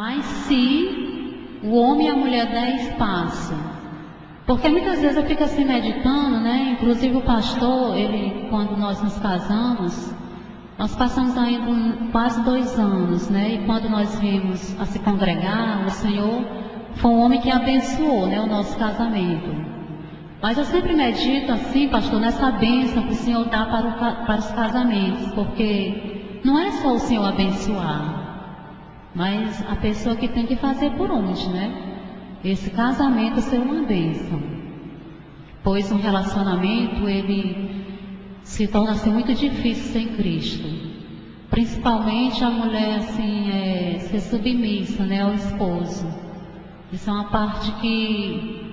Mas se o homem e a mulher der espaço, porque muitas vezes eu fico assim meditando, né? Inclusive o pastor, ele, quando nós nos casamos, nós passamos ainda quase 2 anos, né? E quando nós viemos a se congregar, o Senhor foi um homem que abençoou, né, o nosso casamento. Mas eu sempre medito assim, pastor, nessa bênção que o Senhor dá para os casamentos, porque não é só o Senhor abençoar, mas a pessoa que tem que fazer por onde, né? Esse casamento ser uma bênção. Pois um relacionamento, ele se torna assim, muito difícil sem Cristo. Principalmente a mulher assim, ser submissa, né, ao esposo. Isso é uma parte que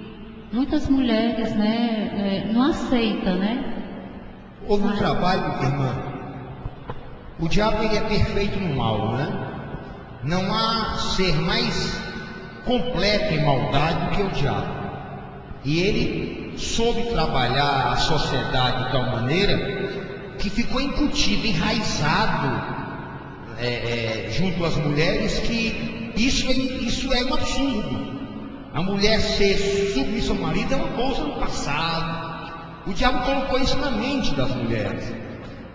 muitas mulheres, né, não aceitam, né? Houve um trabalho, irmã. O diabo, ele é perfeito no mal, né? Não há ser mais completo em maldade do que o diabo. E ele soube trabalhar a sociedade de tal maneira que ficou incutido, enraizado junto às mulheres, que isso é um absurdo. A mulher ser submissa ao marido é uma coisa do passado. O diabo colocou isso na mente das mulheres.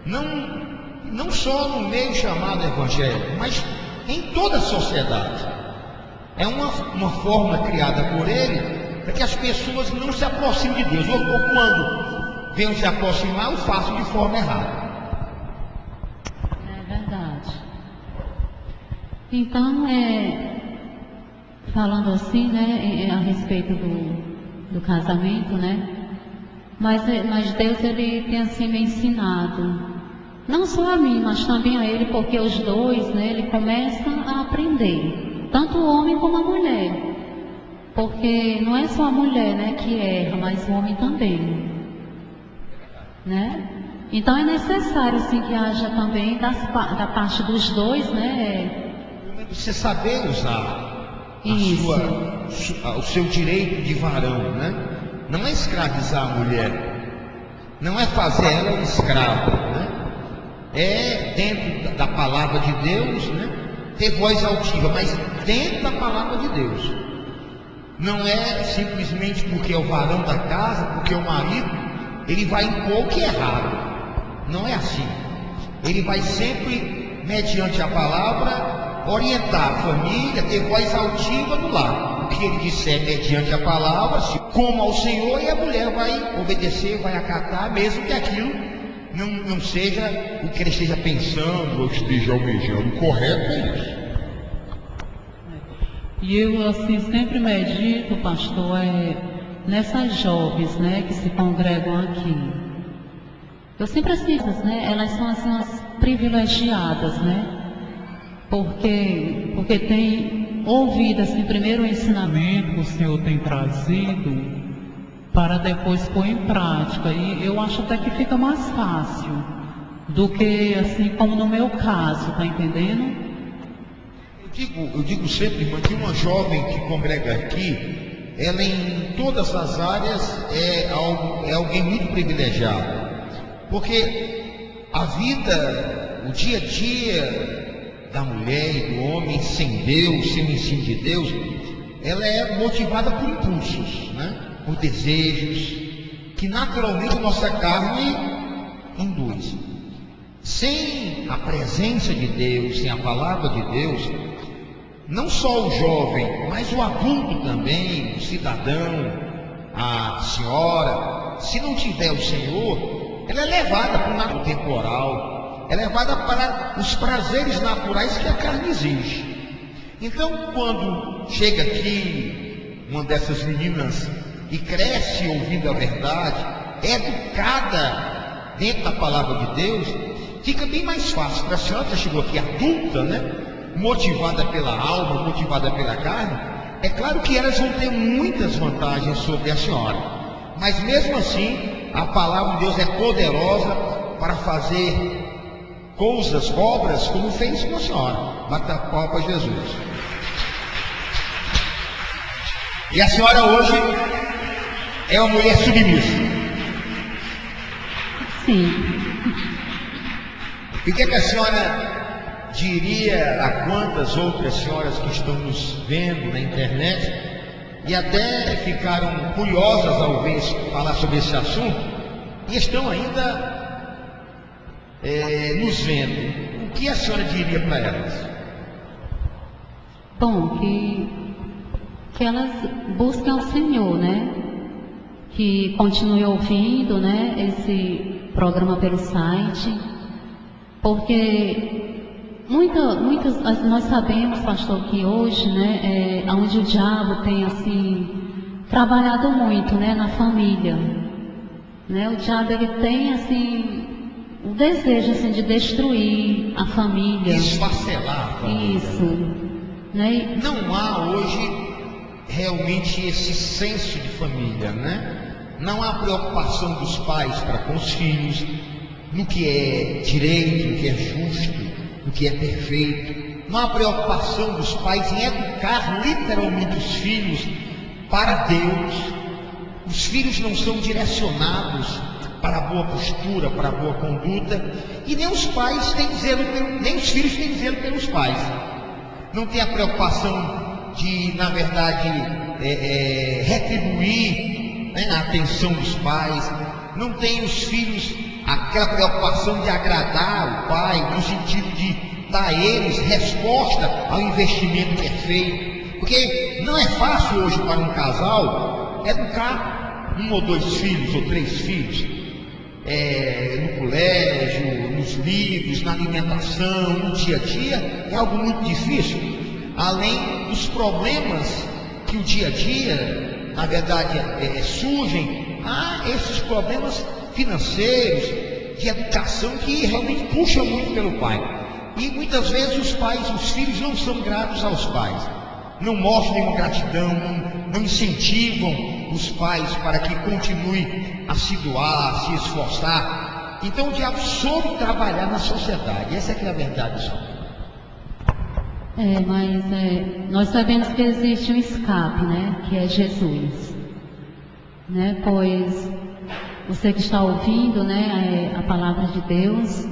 Não só no meio chamado evangélico, mas em toda a sociedade. É uma forma criada por ele para que as pessoas não se aproximem de Deus. Ou quando venham se aproximar, o façam de forma errada. É verdade. Então, falando assim, né, a respeito do casamento, né? Mas Deus, ele tem assim me ensinado. Não só a mim, mas também a ele, porque os dois, né, ele começa a aprender. Tanto o homem como a mulher. Porque não é só a mulher, né, que erra, mas o homem também. Né? Então é necessário, sim, que haja também da parte dos dois, né? Você saber usar o seu direito de varão, né? Não é escravizar a mulher. Não é fazer ela um escravo, né? É dentro da palavra de Deus, né? Ter voz altiva, mas dentro da palavra de Deus. Não é simplesmente porque é o varão da casa, porque é o marido, ele vai impor o que é errado. Não é assim. Ele vai sempre, mediante a palavra, orientar a família, ter voz altiva no lar. O que ele disser mediante a palavra, como ao Senhor, e a mulher vai obedecer, vai acatar, mesmo que aquilo não seja o que ele esteja pensando ou esteja almejando. O correto é isso. E eu assim sempre medito, pastor, nessas jovens, né, que se congregam aqui. Eu sempre assisto, né, elas são assim umas privilegiadas, né, porque tem ouvido assim primeiro o ensinamento que o Senhor tem trazido para depois pôr em prática. E eu acho até que fica mais fácil do que assim como no meu caso, tá entendendo? Eu digo sempre, irmã, que uma jovem que congrega aqui, ela em todas as áreas é alguém muito privilegiado. Porque a vida, o dia a dia da mulher e do homem sem Deus, sem o ensino de Deus, ela é motivada por impulsos, né? Por desejos, que naturalmente a nossa carne induz. Sem a presença de Deus, sem a palavra de Deus, não só o jovem, mas o adulto também, o cidadão, a senhora, se não tiver o Senhor, ela é levada para o natural temporal, é levada para os prazeres naturais que a carne exige. Então, quando chega aqui uma dessas meninas e cresce ouvindo a verdade, é educada dentro da palavra de Deus, fica bem mais fácil para a senhora que chegou aqui adulta, né? Motivada pela alma, motivada pela carne. É claro que elas vão ter muitas vantagens sobre a senhora, mas mesmo assim a palavra de Deus é poderosa para fazer coisas, obras, como fez com a senhora. Bata palma para Jesus. E a senhora hoje é uma mulher submissa. Sim. E o que a senhora diria a quantas outras senhoras que estão nos vendo na internet e até ficaram curiosas ao ver falar sobre esse assunto e estão ainda nos vendo. O que a senhora diria para elas? Bom, que elas busquem ao Senhor, né? Que continue ouvindo, né, esse programa pelo site, porque muitas nós sabemos, pastor, que hoje, né, onde o diabo tem assim trabalhado muito, né, na família, né? O diabo ele tem assim o desejo assim de destruir a família, esfacelar a família. Isso, né? Não há hoje realmente esse senso de família, né? Não há preocupação dos pais para com os filhos, no que é direito, no que é justo, no que é perfeito. Não há preocupação dos pais em educar literalmente os filhos para Deus. Os filhos não são direcionados para a boa postura, para a boa conduta, e nem os pais têm zelo, nem os filhos têm zelo pelos pais. Não tem a preocupação de, na verdade, retribuir, né, a atenção dos pais. Não tem os filhos aquela preocupação de agradar o pai, no sentido de dar a eles resposta ao investimento que é feito. Porque não é fácil hoje para um casal educar 1 ou 2 filhos ou 3 filhos, no colégio, nos livros, na alimentação, no dia a dia. É algo muito difícil. Além dos problemas que o dia a dia, na verdade, surgem, há esses problemas financeiros, de educação, que realmente puxam muito pelo pai. E muitas vezes os filhos não são gratos aos pais, não mostram nenhuma gratidão, não incentivam os pais para que continue a se doar, a se esforçar. Então o diabo soube trabalhar na sociedade. Essa é que é a verdade, só. Mas nós sabemos que existe um escape, né? Que é Jesus, né? Pois você que está ouvindo, né, a palavra de Deus,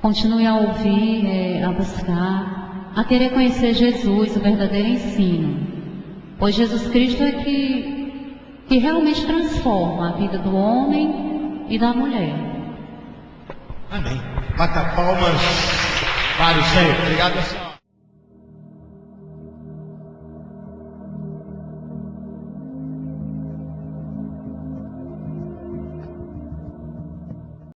continue a ouvir, a buscar, a querer conhecer Jesus, o verdadeiro ensino. Pois Jesus Cristo é que realmente transforma a vida do homem e da mulher. Amém. Bata palmas para o Senhor. Obrigado, senhor.